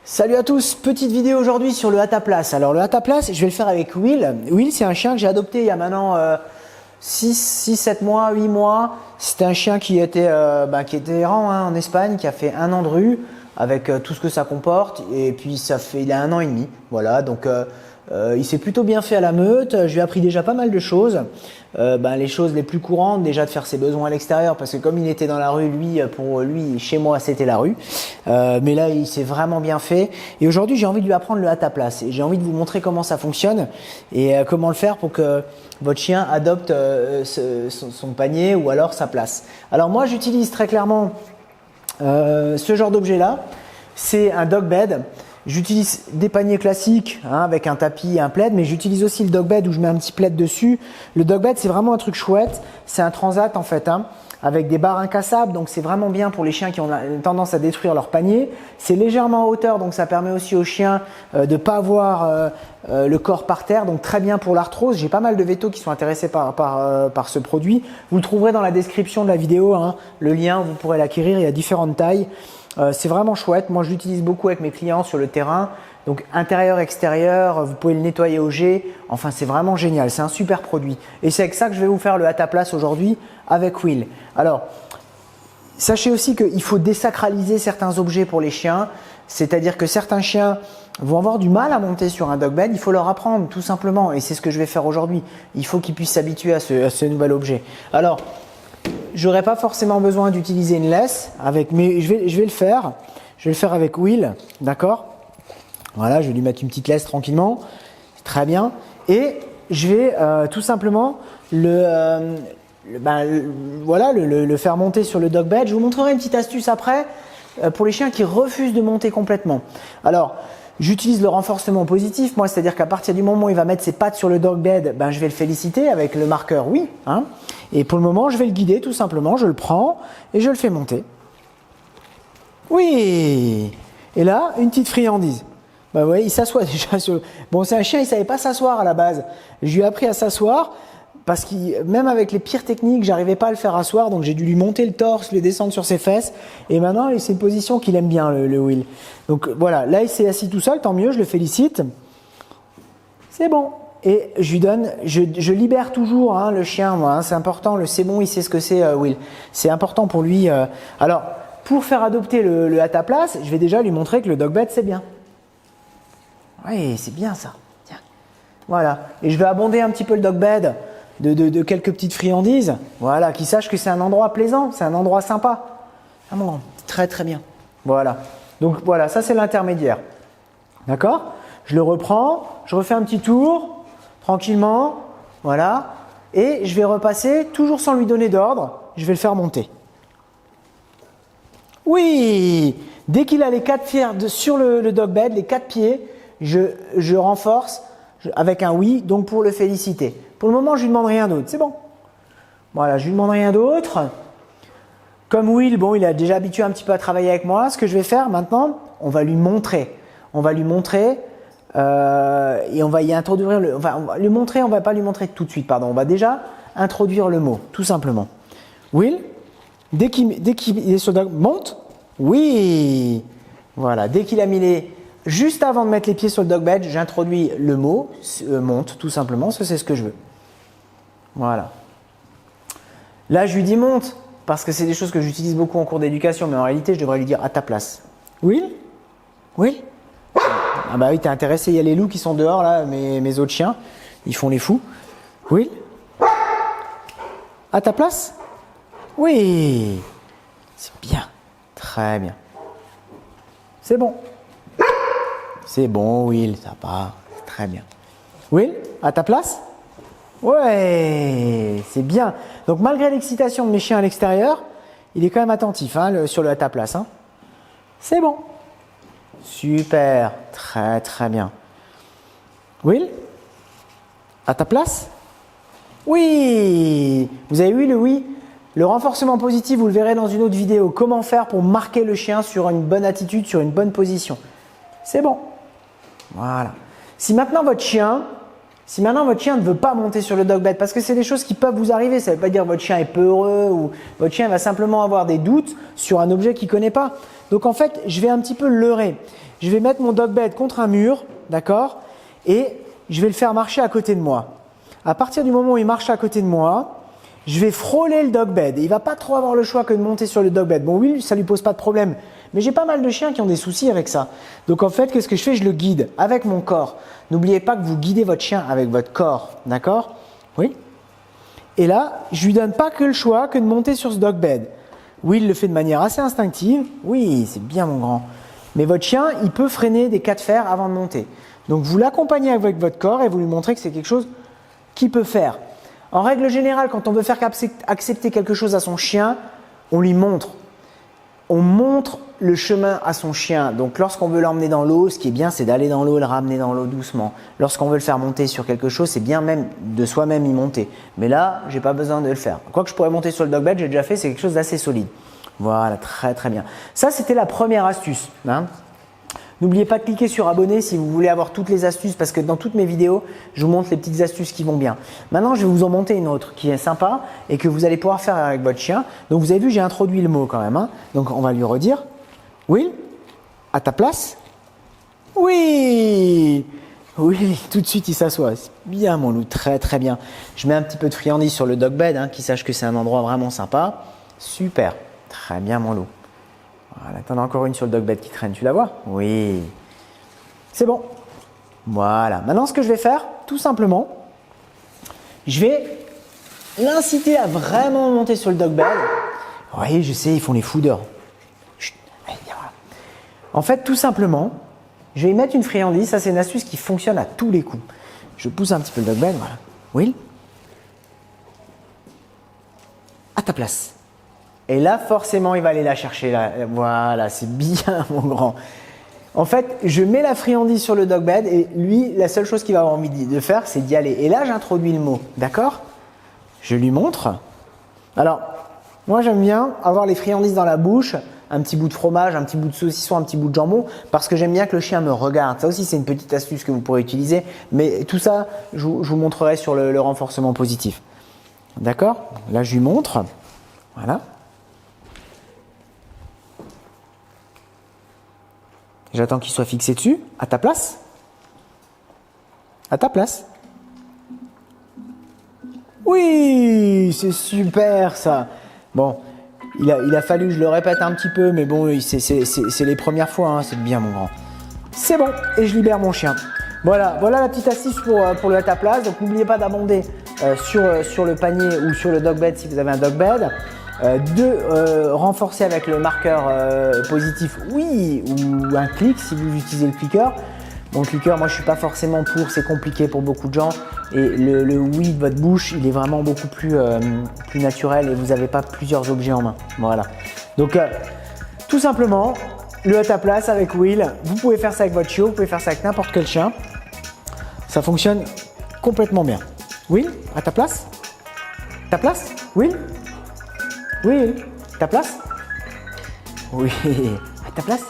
Salut à tous, petite vidéo aujourd'hui sur le Hataplace. Alors le Hataplace, je vais le faire avec Will. Will, c'est un chien que j'ai adopté il y a maintenant 7 mois, 8 mois. C'était un chien qui était errant en Espagne, qui a fait 1 an de rue avec tout ce que ça comporte. Et puis il a 1 an et demi. Voilà, donc il s'est plutôt bien fait à la meute. Je lui ai appris déjà pas mal de choses. Les choses les plus courantes, déjà de faire ses besoins à l'extérieur, parce que comme il était dans la rue, pour lui, chez moi, c'était la rue. Mais là, il s'est vraiment bien fait. Et aujourd'hui, j'ai envie de lui apprendre le Hataplace. Et j'ai envie de vous montrer comment ça fonctionne et comment le faire pour que votre chien adopte son panier ou alors sa place. Alors moi, j'utilise très clairement ce genre d'objet-là. C'est un dog bed. J'utilise des paniers classiques avec un tapis et un plaid, mais j'utilise aussi le dog bed où je mets un petit plaid dessus. Le dog bed, c'est vraiment un truc chouette. C'est un transat en fait, avec des barres incassables. Donc c'est vraiment bien pour les chiens qui ont tendance à détruire leur panier. C'est légèrement en hauteur, donc ça permet aussi aux chiens de ne pas avoir le corps par terre. Donc très bien pour l'arthrose. J'ai pas mal de vétos qui sont intéressés par ce produit. Vous le trouverez dans la description de la vidéo, le lien, vous pourrez l'acquérir. Il y a différentes tailles. C'est vraiment chouette. Moi, je l'utilise beaucoup avec mes clients sur le terrain. Donc, intérieur, extérieur, vous pouvez le nettoyer au jet. Enfin, c'est vraiment génial. C'est un super produit. Et c'est avec ça que je vais vous faire le Hataplace aujourd'hui avec Will. Alors, sachez aussi qu'il faut désacraliser certains objets pour les chiens. C'est-à-dire que certains chiens vont avoir du mal à monter sur un dog bed. Il faut leur apprendre tout simplement. Et c'est ce que je vais faire aujourd'hui. Il faut qu'ils puissent s'habituer à ce nouvel objet. Alors, j'aurais pas forcément besoin d'utiliser une laisse mais je vais le faire. Je vais le faire avec Will, d'accord? Voilà, je vais lui mettre une petite laisse tranquillement. Très bien. Et je vais tout simplement le faire monter sur le dog bed. Je vous montrerai une petite astuce après pour les chiens qui refusent de monter complètement. Alors, j'utilise le renforcement positif, moi, c'est-à-dire qu'à partir du moment où il va mettre ses pattes sur le dog bed, je vais le féliciter avec le marqueur oui. Et pour le moment, je vais le guider tout simplement. Je le prends et je le fais monter. Oui. Et là, une petite friandise. Vous voyez, il s'assoit déjà sur. Bon, c'est un chien, il savait pas s'asseoir à la base. Je lui ai appris à s'asseoir parce que même avec les pires techniques, j'arrivais pas à le faire asseoir, donc j'ai dû lui monter le torse, le descendre sur ses fesses. Et maintenant, c'est une position qu'il aime bien, le Will. Donc voilà, là, il s'est assis tout seul, tant mieux, je le félicite. C'est bon. Et je lui donne, je libère toujours le chien, moi. C'est important. C'est bon, il sait ce que c'est, Will. C'est important pour lui. Alors, pour faire adopter le Hataplace, je vais déjà lui montrer que le dog bed, c'est bien. Oui, c'est bien ça. Tiens. Voilà. Et je vais abonder un petit peu le dog bed de quelques petites friandises. Voilà, qu'il sache que c'est un endroit plaisant, c'est un endroit sympa. Ah bon, très très bien. Voilà. Donc voilà, ça c'est l'intermédiaire. D'accord? Je le reprends, je refais un petit tour. Tranquillement, voilà, et je vais repasser, toujours sans lui donner d'ordre, je vais le faire monter. Oui, dès qu'il a les 4 pieds sur le dog bed, les 4 pieds, je renforce avec un oui, donc pour le féliciter. Pour le moment, je lui demande rien d'autre, c'est bon. Voilà, je lui demande rien d'autre. Comme Will, bon, il a déjà habitué un petit peu à travailler avec moi, ce que je vais faire maintenant, on va lui montrer. Et on va y introduire on va lui montrer, on va pas lui montrer tout de suite, pardon. On va déjà introduire le mot, tout simplement. Will, dès qu'il est sur le dog, monte. Oui. Voilà, dès qu'il a mis juste avant de mettre les pieds sur le dog bed, j'introduis le mot monte, tout simplement. Ça, c'est ce que je veux. Voilà. Là, je lui dis monte parce que c'est des choses que j'utilise beaucoup en cours d'éducation, mais en réalité, je devrais lui dire à ta place. Will. Ah bah oui, t'es intéressé, il y a les loups qui sont dehors là, mes autres chiens, ils font les fous. Oui. À ta place? Oui. C'est bien. Très bien. C'est bon. C'est bon, Will, ça part. Très bien. Will, à ta place? Ouais, c'est bien. Donc malgré l'excitation de mes chiens à l'extérieur, il est quand même attentif sur le à ta place. C'est bon. Super, très très bien. Will, à ta place? Oui. Vous avez vu le oui? Le renforcement positif, vous le verrez dans une autre vidéo. Comment faire pour marquer le chien sur une bonne attitude, sur une bonne position. C'est bon. Voilà. Si maintenant votre chien, Si maintenant votre chien ne veut pas monter sur le dog bed, parce que c'est des choses qui peuvent vous arriver, ça ne veut pas dire que votre chien est peureux ou votre chien va simplement avoir des doutes sur un objet qu'il ne connaît pas. Donc en fait, je vais un petit peu le leurrer. Je vais mettre mon dog bed contre un mur, d'accord, et je vais le faire marcher à côté de moi. À partir du moment où il marche à côté de moi, je vais frôler le dog bed. Il ne va pas trop avoir le choix que de monter sur le dog bed. Bon, oui, ça ne lui pose pas de problème. Mais j'ai pas mal de chiens qui ont des soucis avec ça. Donc en fait, qu'est-ce que je fais? Je le guide avec mon corps. N'oubliez pas que vous guidez votre chien avec votre corps. D'accord? Oui? Et là, je lui donne pas que le choix que de monter sur ce dog bed. Oui, il le fait de manière assez instinctive. Oui, c'est bien mon grand. Mais votre chien, il peut freiner des cas de fer avant de monter. Donc vous l'accompagnez avec votre corps et vous lui montrez que c'est quelque chose qu'il peut faire. En règle générale, quand on veut faire accepter quelque chose à son chien, on lui montre. On montre le chemin à son chien. Donc lorsqu'on veut l'emmener dans l'eau, ce qui est bien, c'est d'aller dans l'eau et le ramener dans l'eau doucement. Lorsqu'on veut le faire monter sur quelque chose, c'est bien même de soi-même y monter. Mais là, j'ai pas besoin de le faire. Quoique je pourrais monter sur le dog bed, j'ai déjà fait, c'est quelque chose d'assez solide. Voilà, très très bien. Ça, c'était la première astuce. Hein. N'oubliez pas de cliquer sur abonner si vous voulez avoir toutes les astuces parce que dans toutes mes vidéos, je vous montre les petites astuces qui vont bien. Maintenant, je vais vous en monter une autre qui est sympa et que vous allez pouvoir faire avec votre chien. Donc, vous avez vu, j'ai introduit le mot quand même. Hein. Donc, on va lui redire. Will, à ta place. Oui. Oui, tout de suite, il s'assoit. C'est bien, mon loup, très très bien. Je mets un petit peu de friandise sur le dog bed, hein, qu'il sache que c'est un endroit vraiment sympa. Super, très bien, mon loup. Voilà, t'en as encore une sur le dog bed qui traîne, tu la vois? Oui. C'est bon. Voilà. Maintenant, ce que je vais faire, tout simplement, je vais l'inciter à vraiment monter sur le dog bed. Oui, je sais, ils font les fooders. Chut, allez, viens voilà. En fait, tout simplement, je vais y mettre une friandise. Ça, c'est une astuce qui fonctionne à tous les coups. Je pousse un petit peu le dog bed, voilà. Will, à ta place. Et là, forcément, il va aller la chercher. Là. Voilà, c'est bien, mon grand. En fait, je mets la friandise sur le dog bed et lui, la seule chose qu'il va avoir envie de faire, c'est d'y aller. Et là, j'introduis le mot. D'accord? Je lui montre. Alors, moi, j'aime bien avoir les friandises dans la bouche, un petit bout de fromage, un petit bout de saucisson, un petit bout de jambon, parce que j'aime bien que le chien me regarde. Ça aussi, c'est une petite astuce que vous pourrez utiliser. Mais tout ça, je vous montrerai sur le renforcement positif. D'accord? Là, je lui montre. Voilà. J'attends qu'il soit fixé dessus. À ta place. À ta place. Oui, c'est super ça. Bon, il a fallu que je le répète un petit peu, mais bon, c'est les premières fois, hein, c'est bien mon grand. C'est bon, et je libère mon chien. Voilà la petite astuce pour le à ta place. Donc n'oubliez pas d'abonder sur le panier ou sur le dog bed si vous avez un dog bed. Renforcer avec le marqueur positif oui ou un clic si vous utilisez le clicker. Bon, le clicker, moi je suis pas forcément pour, c'est compliqué pour beaucoup de gens et le oui de votre bouche il est vraiment beaucoup plus naturel et vous n'avez pas plusieurs objets en main. Voilà. Donc tout simplement le à ta place avec Will, vous pouvez faire ça avec votre chiot, vous pouvez faire ça avec n'importe quel chien. Ça fonctionne complètement bien. Will, à ta place? Ta place? Will? Oui, ta place? Oui, à ta place?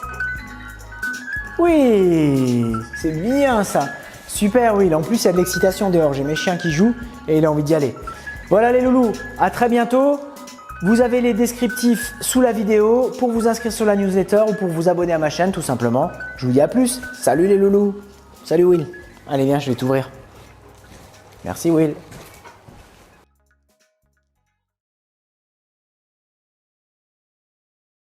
Oui, c'est bien ça. Super, Will. En plus, il y a de l'excitation dehors. J'ai mes chiens qui jouent et il a envie d'y aller. Voilà les loulous, à très bientôt. Vous avez les descriptifs sous la vidéo pour vous inscrire sur la newsletter ou pour vous abonner à ma chaîne tout simplement. Je vous dis à plus. Salut les loulous. Salut Will. Allez, viens, je vais t'ouvrir. Merci Will.